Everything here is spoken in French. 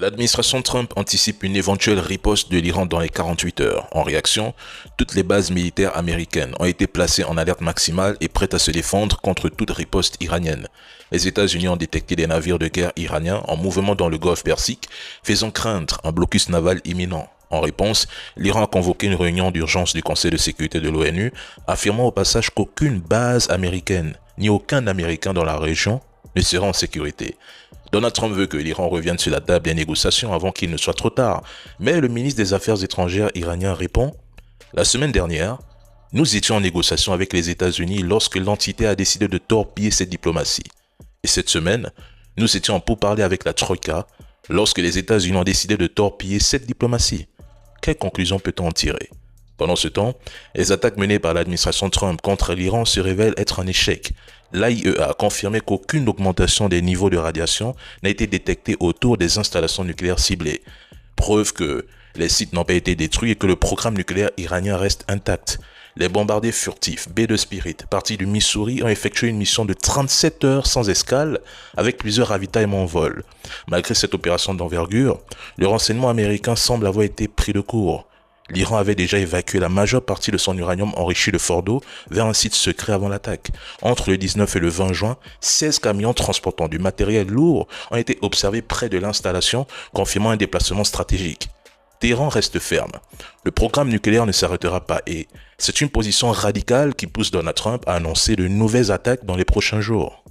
L'administration Trump anticipe une éventuelle riposte de l'Iran dans les 48 heures. En réaction, toutes les bases militaires américaines ont été placées en alerte maximale et prêtes à se défendre contre toute riposte iranienne. Les États-Unis ont détecté des navires de guerre iraniens en mouvement dans le golfe Persique, faisant craindre un blocus naval imminent. En réponse, l'Iran a convoqué une réunion d'urgence du Conseil de sécurité de l'ONU, affirmant au passage qu'aucune base américaine, ni aucun Américain dans la région, ne sera en sécurité. Donald Trump veut que l'Iran revienne sur la table des négociations avant qu'il ne soit trop tard, mais le ministre des Affaires étrangères iranien répond « La semaine dernière, nous étions en négociation avec les États-Unis lorsque l'entité a décidé de torpiller cette diplomatie. Et cette semaine, nous étions en pourparlers avec la Troïka lorsque les États-Unis ont décidé de torpiller cette diplomatie. Quelle conclusion peut-on en tirer ? Pendant ce temps, les attaques menées par l'administration Trump contre l'Iran se révèlent être un échec. L'AIEA a confirmé qu'aucune augmentation des niveaux de radiation n'a été détectée autour des installations nucléaires ciblées. Preuve que les sites n'ont pas été détruits et que le programme nucléaire iranien reste intact. Les bombardiers furtifs B-2 Spirit, partis du Missouri, ont effectué une mission de 37 heures sans escale, avec plusieurs ravitaillements en vol. Malgré cette opération d'envergure, le renseignement américain semble avoir été pris de court. L'Iran avait déjà évacué la majeure partie de son uranium enrichi de Fordo vers un site secret avant l'attaque. Entre le 19 et le 20 juin, 16 camions transportant du matériel lourd ont été observés près de l'installation, confirmant un déplacement stratégique. Téhéran reste ferme. Le programme nucléaire ne s'arrêtera pas et c'est une position radicale qui pousse Donald Trump à annoncer de nouvelles attaques dans les prochains jours.